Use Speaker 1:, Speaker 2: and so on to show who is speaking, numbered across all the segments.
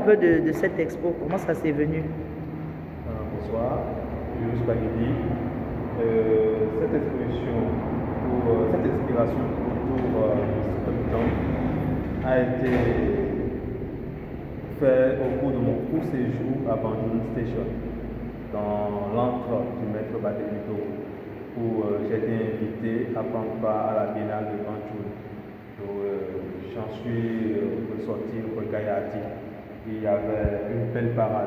Speaker 1: peu de cette expo, comment ça s'est venu?
Speaker 2: Bonsoir, je suis Bagidi. Cette exposition, cette inspiration autour du Stop a été faite au cours de mon court séjour à Banjul Station, dans l'antre du maître Barthélémy Togo, où j'ai été invité à prendre part à la Biennale de Banjul. J'en suis ressorti au Gayati. Il y avait une belle parade,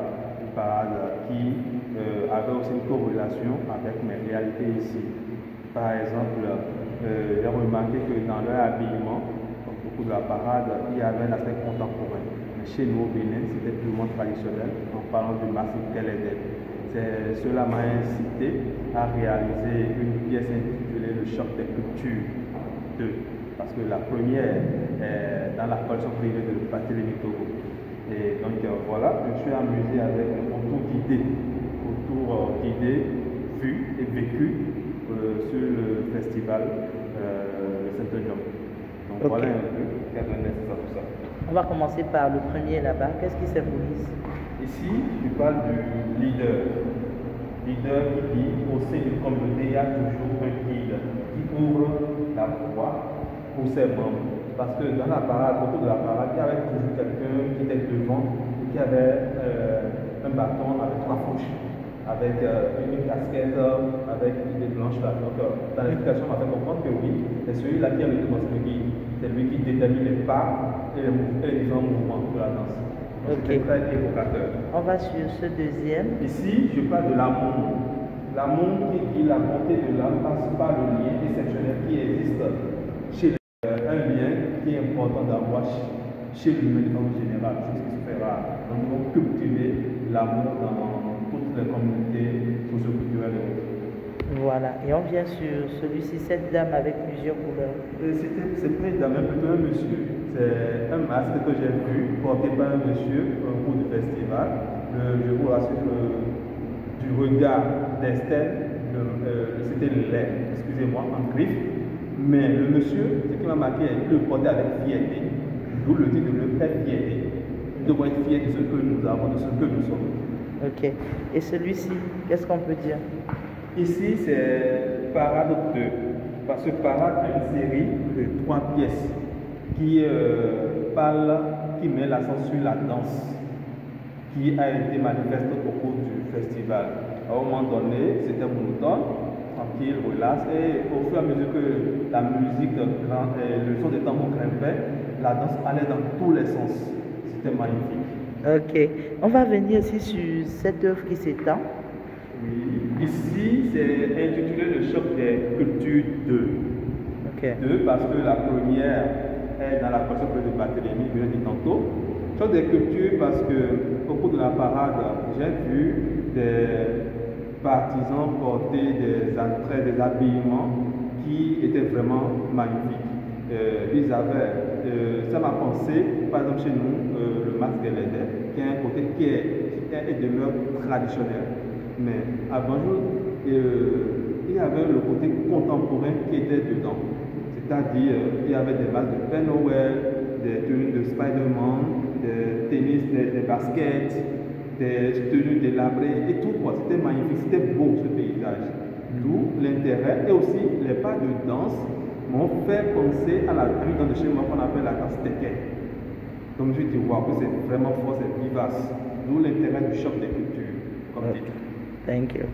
Speaker 2: qui avait aussi une corrélation avec mes réalités ici. Par exemple, j'ai remarqué que dans leur habillement, comme beaucoup de la parade, il y avait un aspect contemporain. Mais chez nous au Bénin, c'était purement traditionnel en parlant du massif Kélédé. Cela m'a incité à réaliser une pièce intitulée Le choc des cultures 2, parce que la première est dans la collection privée de Barthélémy Togo. Et donc voilà, je me suis amusé avec un tour d'idées vues et vécues sur le festival de Saint-Jean. Donc voilà un peu ce qui a donné naissance à tout ça.
Speaker 1: On va commencer par le premier là-bas. Qu'est-ce qui symbolise?
Speaker 2: Ici, je parle du leader. Leader qui dit au sein d'une communauté, il y a toujours un guide qui ouvre la voie pour ses membres. Parce que dans la parade, autour de la parade, il y avait toujours quelqu'un qui était devant et qui avait un bâton avec 3 fourches, avec une casquette, avec des blanches là. Donc, dans l'explication, on m'a fait comprendre que oui, c'est celui-là qui a le devant, c'est lui qui détermine les pas et les différents mouvements de la danse. Donc, okay. C'est très évocateur.
Speaker 1: On va sur ce deuxième.
Speaker 2: Ici, je parle de l'amour. L'amour qui dit la bonté de l'âme passe par le lien exceptionnel qui existe chez un lien qui est important d'avoir chez l'humain de manière générale, chose qui se fait rare. Donc, nous devons cultiver l'amour dans toutes les communautés socio-culturelles.
Speaker 1: Voilà, et on vient sur celui-ci, cette dame avec plusieurs couleurs.
Speaker 2: C'est pas une dame, plutôt un monsieur. C'est un masque que j'ai vu porté par un monsieur au cours du festival. Je vous rassure du regard d'Estelle, c'était le lait, excusez-moi, en griffe. Mais le monsieur, ce qui m'a marqué, il le portait avec fierté, d'où le titre de le faire fierté. Nous devons être fiers de ce que nous avons, de ce que nous sommes.
Speaker 1: Ok. Et celui-ci, qu'est-ce qu'on peut dire?
Speaker 2: Ici, c'est Parade 2. Parce que Parade est une série de 3 pièces qui qui met l'accent sur la danse, qui a été manifeste au cours du festival. À un moment donné, c'était monotone, tranquille, relax, et au fur et à mesure que la musique, le son des tambours grimpait, la danse allait dans tous les sens. C'était magnifique. Ok.
Speaker 1: On va venir aussi sur cette œuvre qui s'étend.
Speaker 2: Oui. Ici, c'est intitulé Le choc des cultures 2.
Speaker 1: Okay.
Speaker 2: 2 parce que la première est dans la collection de Barthélémy, je l'ai dit tantôt. Choc des cultures parce que au cours de la parade, j'ai vu des partisans porter des entrées, des habillements qui étaient vraiment magnifiques. Ils avaient, ça m'a pensé, par exemple chez nous, le masque Kélédé, qui a un côté qui est demeure traditionnel. Mais à Banjul, il y avait le côté contemporain qui était dedans. C'est-à-dire, il y avait des masques de Père Noël, des tenues de Spider-Man, des tennis, des baskets, des tenues délabrées et tout quoi. C'était magnifique, c'était beau ce paysage. D'où l'intérêt et aussi les pas de danse m'ont fait penser à la rue de chez moi qu'on appelle la danse Teke. Donc je dis waouh, c'est vraiment fort, c'est vivace. D'où l'intérêt du choc des cultures, comme dit.
Speaker 1: Thank you.